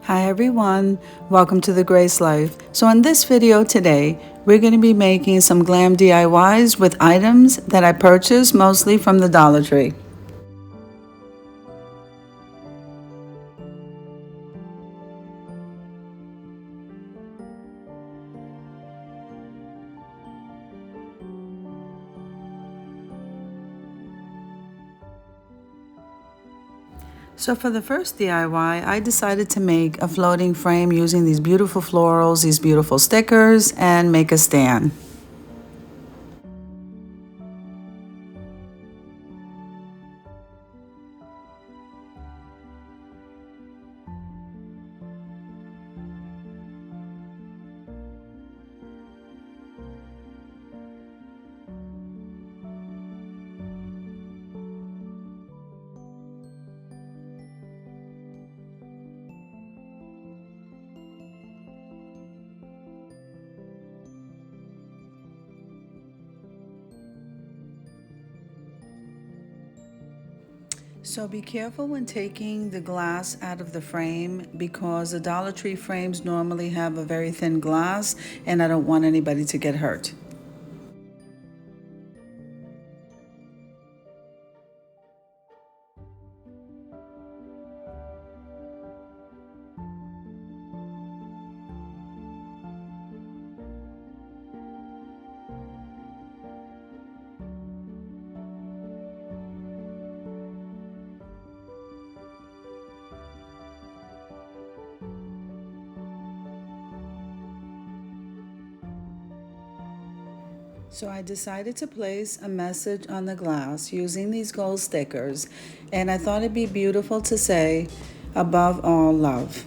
Hi everyone, welcome to the Grace Life. So in this video today, we're going to be making some glam DIYs with items that I purchased mostly from the Dollar Tree. So for the first DIY, I decided to make a floating frame using these beautiful florals, these beautiful stickers, and make a stand. So be careful when taking the glass out of the frame because the Dollar Tree frames normally have a very thin glass and I don't want anybody to get hurt. So I decided to place a message on the glass using these gold stickers, and I thought it'd be beautiful to say, above all, love.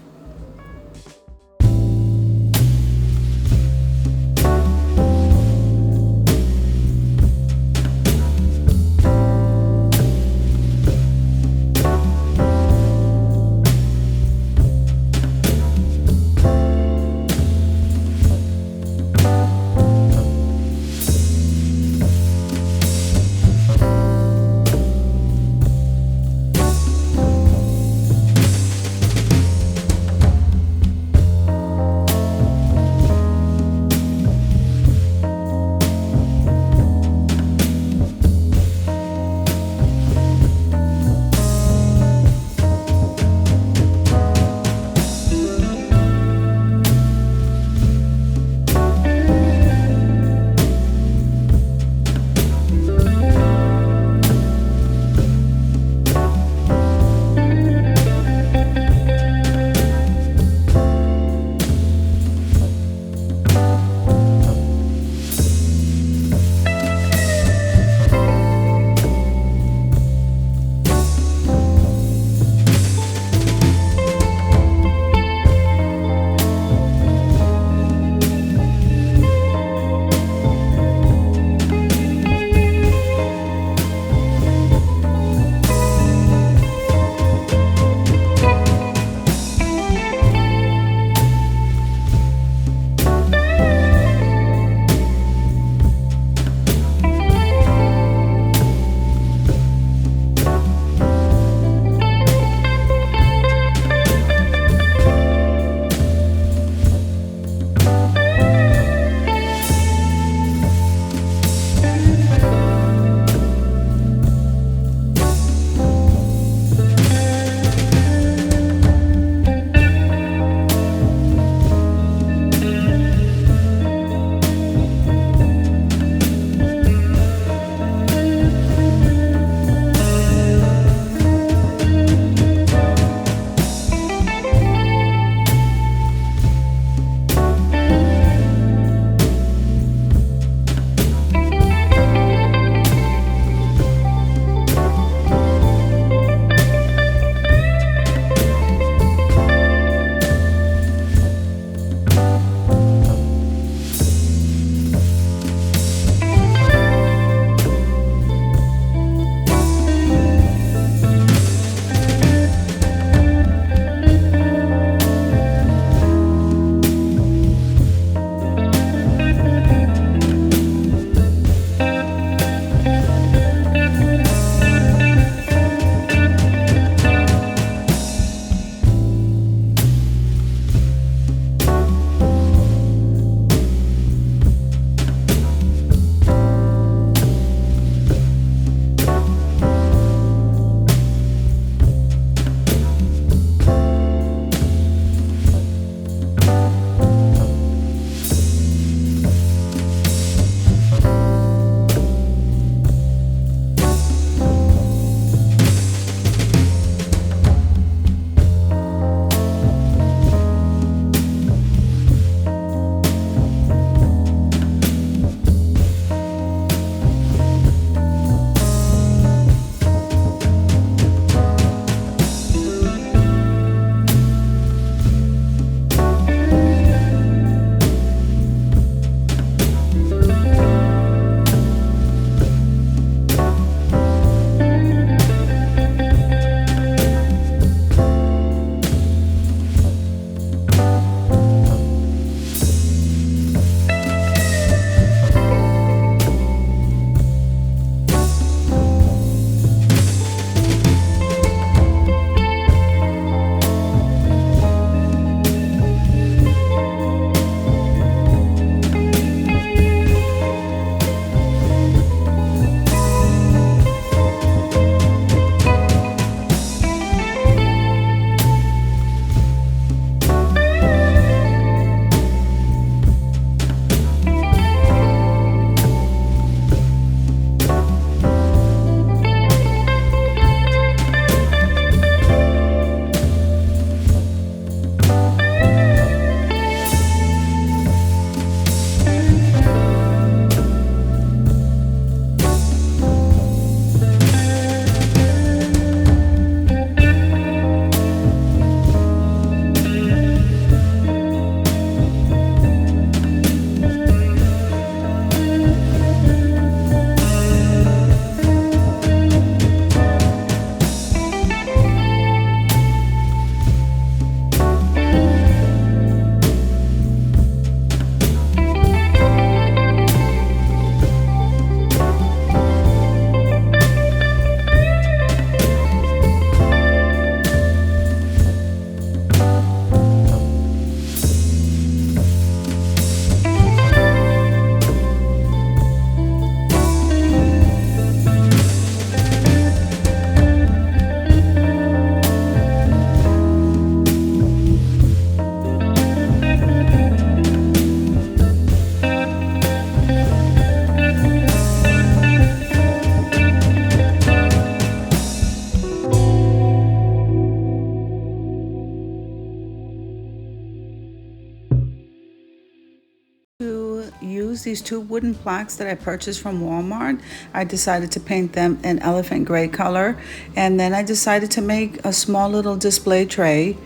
use these two wooden plaques that I purchased from Walmart. I decided to paint them an elephant gray color, and then I decided to make a small little display tray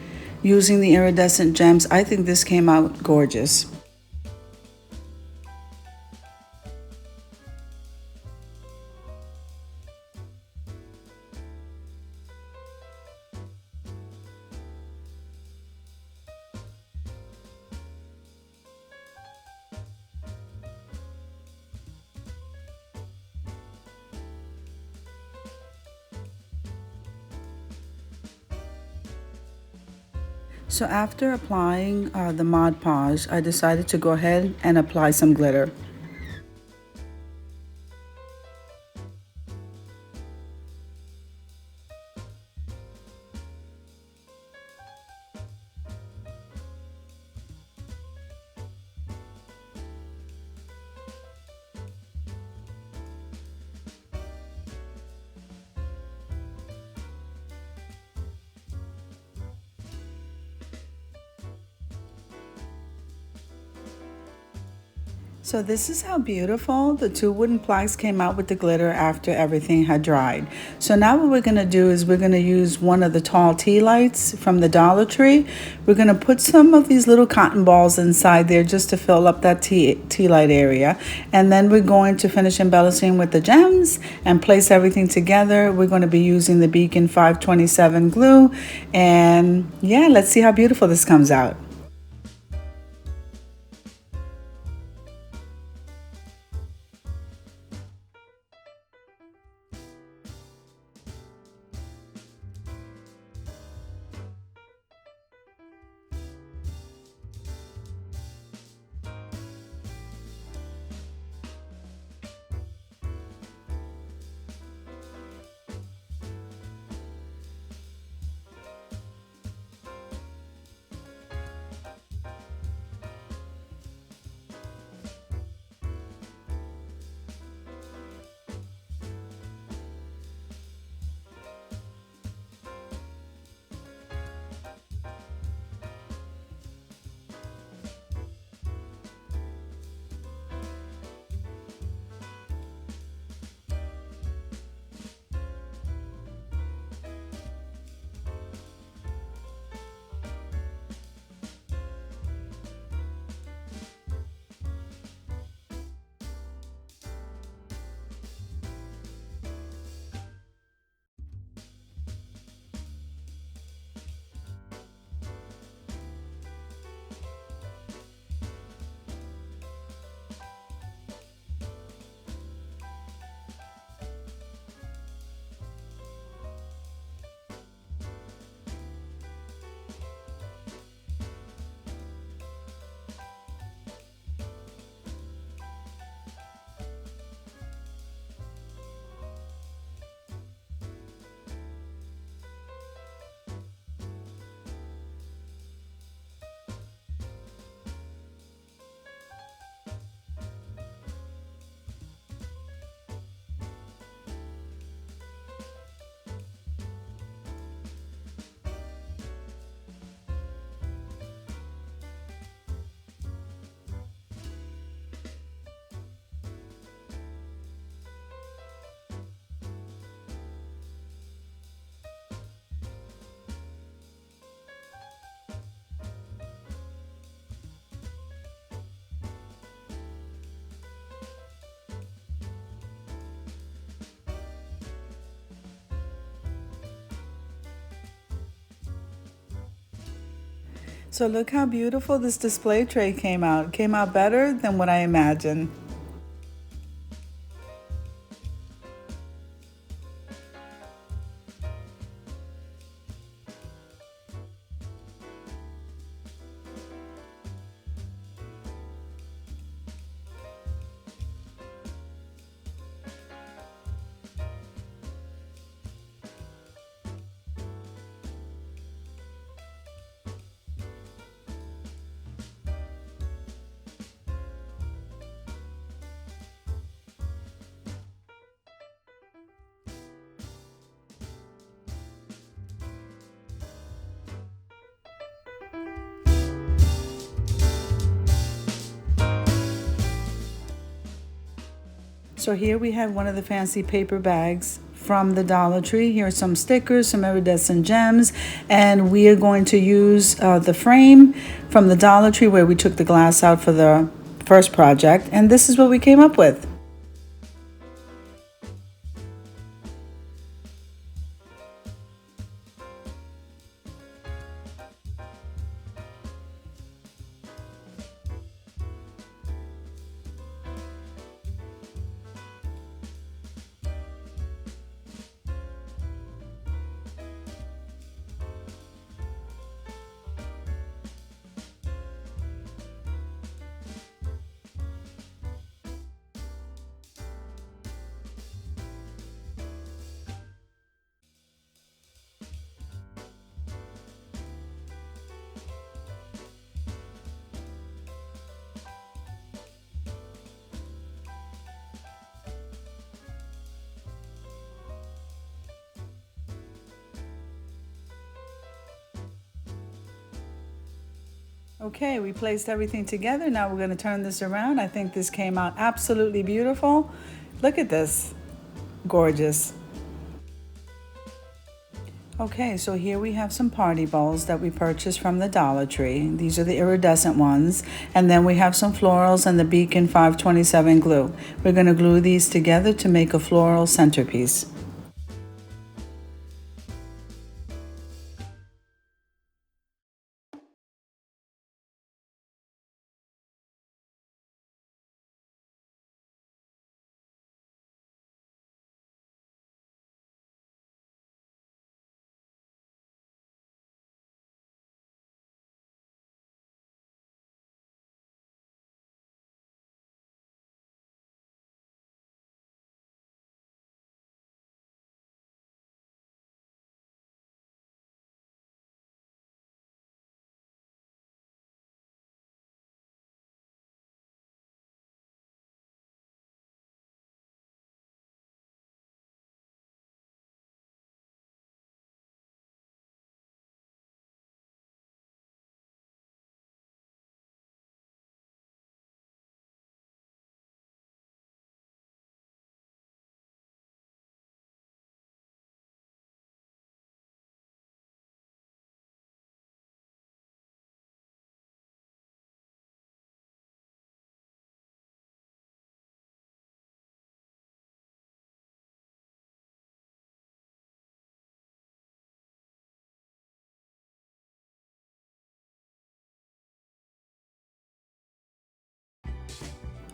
using the iridescent gems. I think this came out gorgeous. So after applying the Mod Podge, I decided to go ahead and apply some glitter. So this is how beautiful the two wooden plaques came out with the glitter after everything had dried. So now what we're going to do is we're going to use one of the tall tea lights from the Dollar Tree. We're going to put some of these little cotton balls inside there just to fill up that tea light area. And then we're going to finish embellishing with the gems and place everything together. We're going to be using the Beacon 527 glue. And yeah, let's see how beautiful this comes out. So look how beautiful this display tray came out. It came out better than what I imagined. So here we have one of the fancy paper bags from the Dollar Tree. Here are some stickers, some iridescent gems, and we are going to use the frame from the Dollar Tree where we took the glass out for the first project, and this is what we came up with. Okay, we placed everything together. Now we're going to turn this around. I think this came out absolutely beautiful. Look at this. Gorgeous. Okay, so here we have some party bowls that we purchased from the Dollar Tree. These are the iridescent ones. And then we have some florals and the Beacon 527 glue. We're going to glue these together to make a floral centerpiece.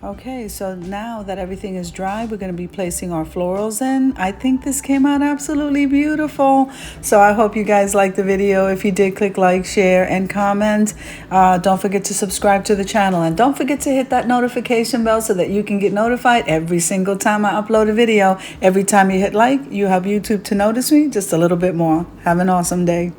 Okay, so now that everything is dry, we're going to be placing our florals in. I think this came out absolutely beautiful. So I hope you guys liked the video. If you did, click like, share, and comment. Don't forget to subscribe to the channel. And don't forget to hit that notification bell so that you can get notified every single time I upload a video. Every time you hit like, you help YouTube to notice me just a little bit more. Have an awesome day.